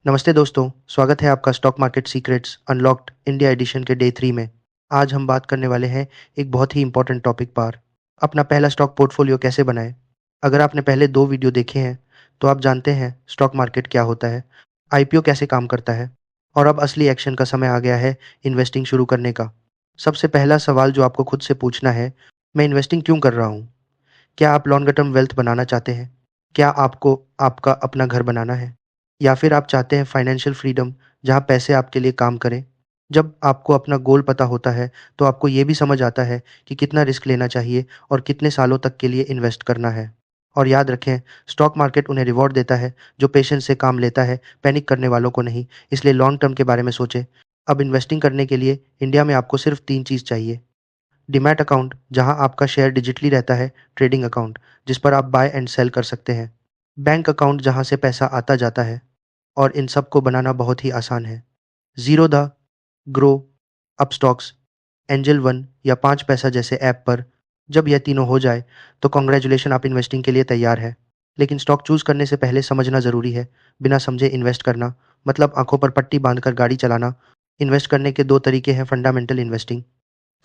नमस्ते दोस्तों, स्वागत है आपका stock market secrets unlocked India edition के डे 3 में। आज हम बात करने वाले हैं एक बहुत ही इम्पोर्टेंट टॉपिक पर, अपना पहला स्टॉक पोर्टफोलियो कैसे बनाएँ। अगर आपने पहले 2 वीडियो देखे हैं, तो आप जानते हैं स्टॉक मार्केट क्या होता है, आईपीओ कैसे काम करता है और अब असली एक्शन का समय आ गया है इन्वेस्टिंग शुरू करने का। सबसे पहला सवाल जो आपको खुद से पूछना है, मैं इन्वेस्टिंग क्यों कर रहा हूँ? क्या आप लॉन्गर टर्म वेल्थ बनाना चाहते हैं? क्या आपको आपका अपना घर बनाना है? या फिर आप चाहते हैं फाइनेंशियल फ्रीडम जहाँ पैसे आपके लिए काम करें? जब आपको अपना गोल पता होता है, तो आपको ये भी समझ आता है कि कितना रिस्क लेना चाहिए और कितने सालों तक के लिए इन्वेस्ट करना है। और याद रखें, स्टॉक मार्केट उन्हें रिवॉर्ड देता है जो पेशेंस से काम लेता है, पैनिक करने वालों को नहीं। इसलिए लॉन्ग टर्म के बारे में सोचें। अब इन्वेस्टिंग करने के लिए इंडिया में आपको सिर्फ 3 चीज़ चाहिए। डीमैट अकाउंट जहां आपका शेयर डिजिटली रहता है, ट्रेडिंग अकाउंट जिस पर आप बाय एंड सेल कर सकते हैं, बैंक अकाउंट जहां से पैसा आता जाता है और इन सब को बनाना बहुत ही आसान है। Zero the grow, Upstox, angel one या 5 पैसा जैसे ऐप पर जब यह तीनों हो जाए तो कांग्रेचुलेशन, आप इन्वेस्टिंग के लिए तैयार है। लेकिन स्टॉक चूज़ करने से पहले समझना ज़रूरी है, बिना समझे इन्वेस्ट करना मतलब आंखों पर पट्टी बांधकर गाड़ी चलाना। इन्वेस्ट करने के 2 तरीके हैं। फंडामेंटल इन्वेस्टिंग,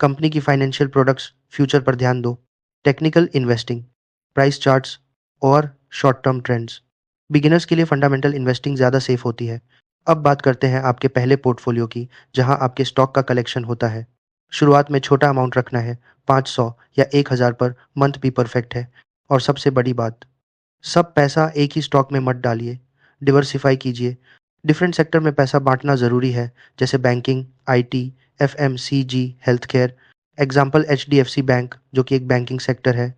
कंपनी की फाइनेंशियल प्रोडक्ट्स, फ्यूचर पर ध्यान दो। टेक्निकल इन्वेस्टिंग, प्राइस चार्ट्स और शॉर्ट टर्म ट्रेंड्स। बिगिनर्स के लिए फंडामेंटल इन्वेस्टिंग ज़्यादा सेफ होती है। अब बात करते हैं आपके पहले पोर्टफोलियो की, जहां आपके स्टॉक का कलेक्शन होता है। शुरुआत में छोटा अमाउंट रखना है, 500 या 1000 पर मंथ भी परफेक्ट है। और सबसे बड़ी बात, सब पैसा एक ही स्टॉक में मत डालिए, डिवर्सिफाई कीजिए। डिफरेंट सेक्टर में पैसा बाँटना ज़रूरी है, जैसे banking, IT, FMCG, health care. Example HDFC bank जो कि एक बैंकिंग सेक्टर है,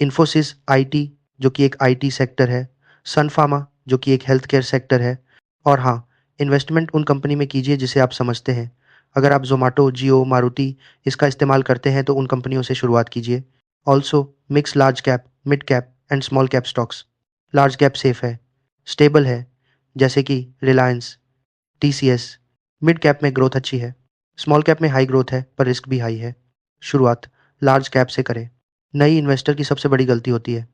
इन्फोसिस आईटी जो कि एक आईटी सेक्टर है, सन फार्मा जो कि एक हेल्थ केयर सेक्टर है। और हाँ, इन्वेस्टमेंट उन कंपनी में कीजिए जिसे आप समझते हैं। अगर आप ज़ोमैटो, जियो, मारुति इसका इस्तेमाल करते हैं तो उन कंपनियों से शुरुआत कीजिए। Also mix large cap, mid cap and small cap stocks. Large cap safe है, स्टेबल है, जैसे कि रिलायंस, टीसीएस। मिड कैप में ग्रोथ अच्छी है, स्मॉल कैप में हाई ग्रोथ है पर रिस्क भी हाई है। शुरुआत लार्ज कैप से करें। नई इन्वेस्टर की सबसे बड़ी गलती होती है,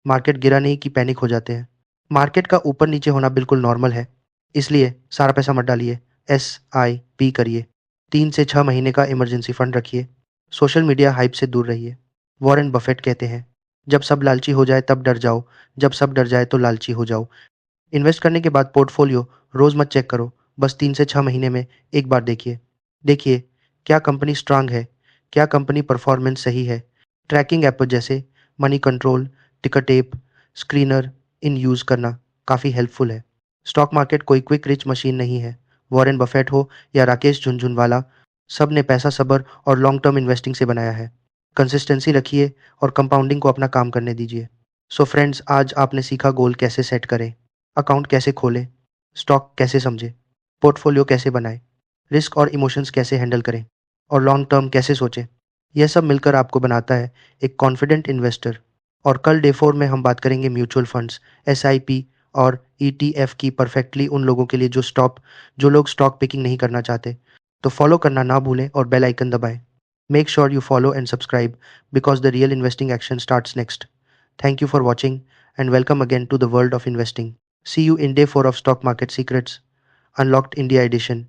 मार्केट गिरा नहीं कि पैनिक हो जाते हैं। मार्केट का ऊपर नीचे होना बिल्कुल नॉर्मल है, इसलिए सारा पैसा मत डालिए। एसआईपी करिए, 3 से 6 महीने का इमरजेंसी फंड रखिए। सोशल मीडिया हाइप से दूर रहिए। वॉरेन बफेट कहते हैं, जब सब लालची हो जाए तब डर जाओ, जब सब डर जाए तो लालची हो जाओ। इन्वेस्ट करने के बाद पोर्टफोलियो रोज मत चेक करो, बस 3 से 6 महीने में एक बार देखिए। देखिए क्या कंपनी स्ट्रांग है, क्या कंपनी परफॉर्मेंस सही है। ट्रैकिंग ऐप जैसे money control, ticker tape, screener इन यूज़ करना काफ़ी हेल्पफुल है। स्टॉक मार्केट कोई क्विक रिच मशीन नहीं है। वॉरेन बफेट हो या राकेश झुनझुनवाला, सब ने पैसा सब्र और लॉन्ग टर्म इन्वेस्टिंग से बनाया है। कंसिस्टेंसी रखिए और कंपाउंडिंग को अपना काम करने दीजिए। सो फ्रेंड्स, आज आपने सीखा गोल कैसे सेट करें, अकाउंट कैसे खोलें, स्टॉक कैसे समझें, पोर्टफोलियो कैसे बनाएं, रिस्क और इमोशंस कैसे हैंडल करें और लॉन्ग टर्म कैसे सोचें। यह सब मिलकर आपको बनाता है एक कॉन्फिडेंट इन्वेस्टर। और कल डे 4 में हम बात करेंगे म्यूचुअल फंड्स, एसआईपी और ईटीएफ की, परफेक्टली उन लोगों के लिए जो लोग स्टॉक पिकिंग नहीं करना चाहते। तो फॉलो करना ना भूलें और बेल आइकन दबाएं। Make sure you follow and subscribe because the real investing action starts next. Thank you for watching and welcome again to the world of investing. See you in day 4 of Stock Market Secrets Unlocked India Edition.